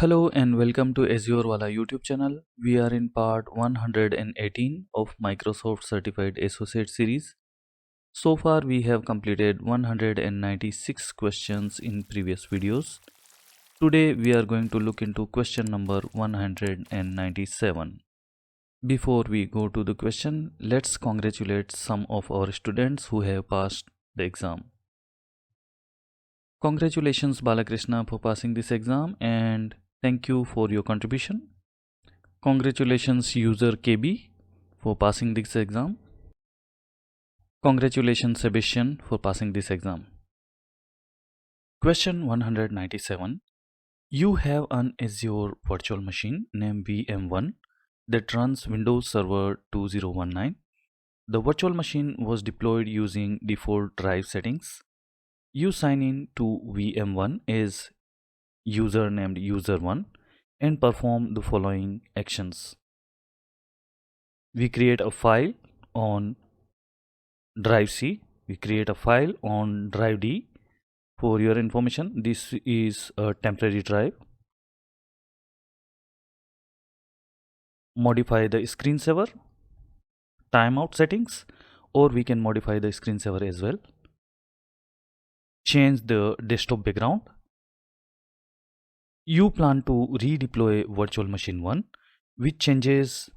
Hello and welcome to Azurewala YouTube channel. We are in part 118 of Microsoft Certified Associate series. So far we have completed 196 questions in previous videos. Today we are going to look into question number 197. Before we go to the question, let's congratulate some of our students who have passed the exam. Congratulations Balakrishna for passing this exam and thank you for your contribution. Congratulations user KB for passing this exam. Congratulations Sebastian for passing this exam. Question 197. You have an Azure virtual machine named VM1 that runs Windows Server 2019. The virtual machine was deployed using default drive settings. You sign in to VM1 as user named user1 and perform the following actions. We create a file on drive C. We create a file on drive D. For your information, this is a temporary drive. Modify the screensaver, timeout settings, or we can modify the screensaver as well. Change the desktop background. You plan to redeploy virtual machine 1, which changes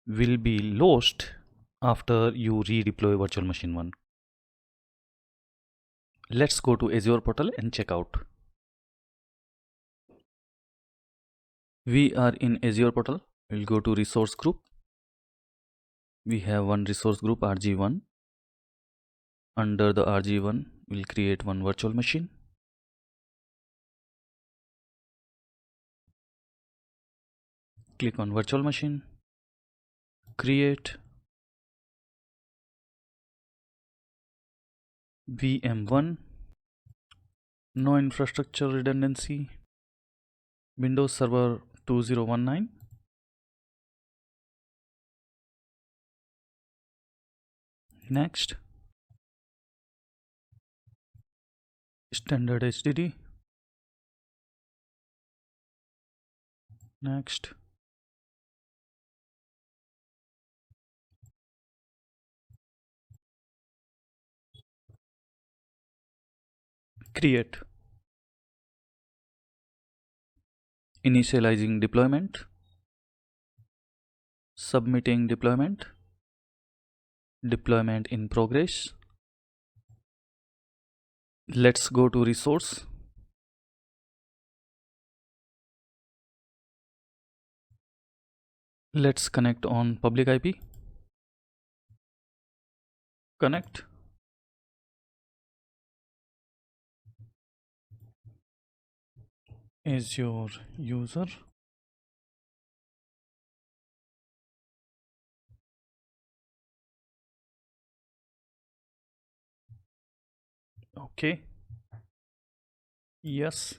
will be lost after you redeploy virtual machine 1. Let's go to Azure portal and check out. We are in Azure portal. We'll go to resource group. We have one resource group RG1. Under the RG1, we'll create one virtual machine. Click on virtual machine. Create VM1. No infrastructure redundancy. Windows Server 2019. Next. Standard HDD. Next. Create. Initializing deployment. Submitting deployment. Deployment in progress. Let's go to resource. Let's connect on public IP. Connect. Azure user. Okay. Yes.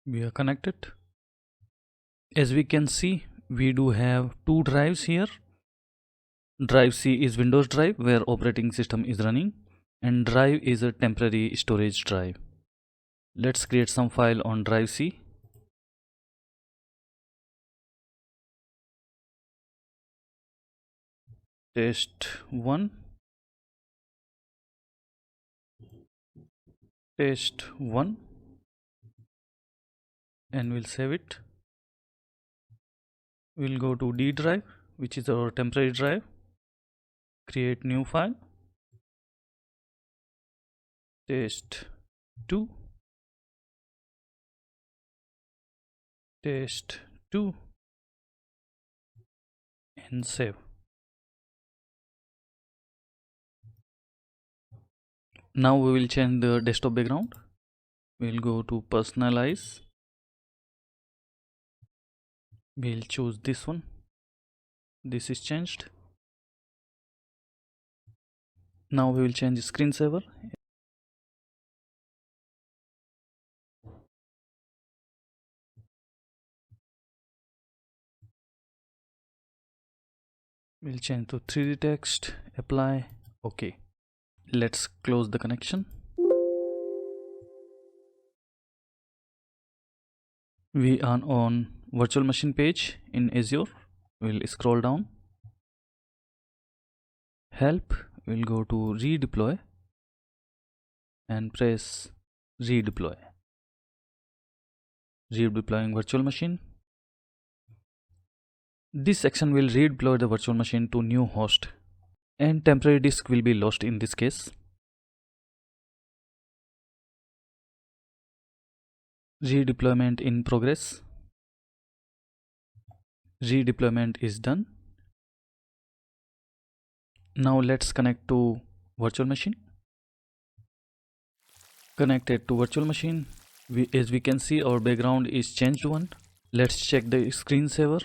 We are connected. As we can see, we do have two drives here. Drive C is Windows drive where operating system is running, and drive is a temporary storage drive. Let's create some file on drive C. Test1. Test1. And we'll save it. We'll go to D drive, which is our temporary drive. Create new file. Test2. Test2. And save. Now we will change the desktop background. We'll go to personalize. We'll choose this one. This is changed. Now we will change screensaver. We'll change to 3D text. Apply. Okay. Let's close the connection. We are on virtual machine page in Azure. We'll scroll down. Help. We'll go to redeploy and press redeploy. Redeploying virtual machine. This section will redeploy the virtual machine to new host, and temporary disk will be lost in this case. Redeployment in progress. Redeployment is done. Now let's connect to virtual machine. Connected to virtual machine. As we can see, our background is changed one. Let's check the screensaver.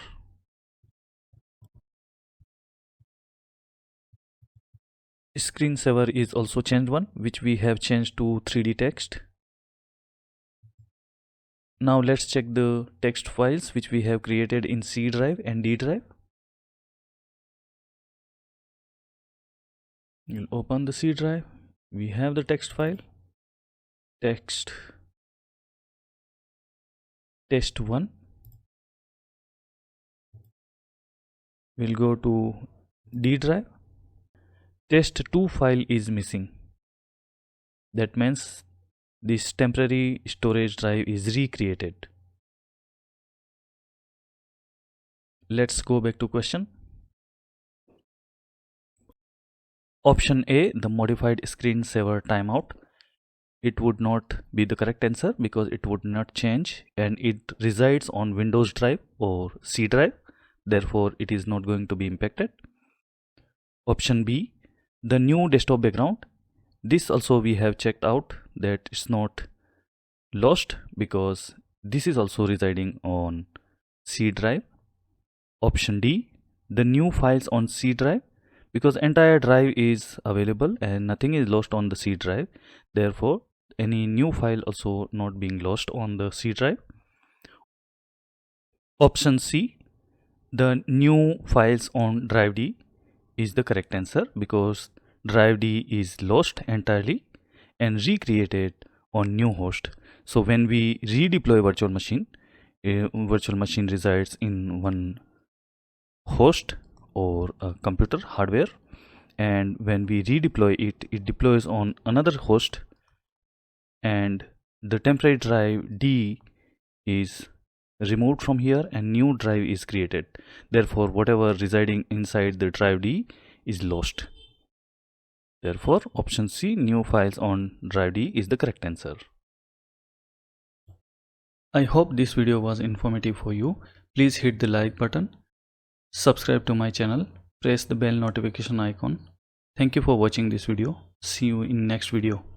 Screensaver is also changed one, which we have changed to 3D text. Now let's check the text files which we have created in C drive and D drive. You'll open the C drive. We have the text file, text test1. We'll go to D drive. Test2 file is missing. That means this temporary storage drive is recreated. Let's go back to question. Option A, the modified screensaver timeout. It would not be the correct answer because it would not change and it resides on Windows drive or C drive. Therefore, it is not going to be impacted. Option B, the new desktop background. This also we have checked out that it's not lost because this is also residing on C drive. Option D, the new files on C drive, because entire drive is available and nothing is lost on the C drive. Therefore, any new file also not being lost on the C drive. Option C, the new files on drive D is the correct answer because drive D is lost entirely and recreated on new host. So when we redeploy virtual machine resides in one host or a computer hardware, and when we redeploy it, it deploys on another host and the temporary drive D is removed from here and new drive is created. Therefore, whatever residing inside the drive D is lost. Therefore, option C, new files on drive D is the correct answer. I hope this video was informative for you. Please hit the like button, subscribe to my channel, press the bell notification icon. Thank you for watching this video. See you in next video.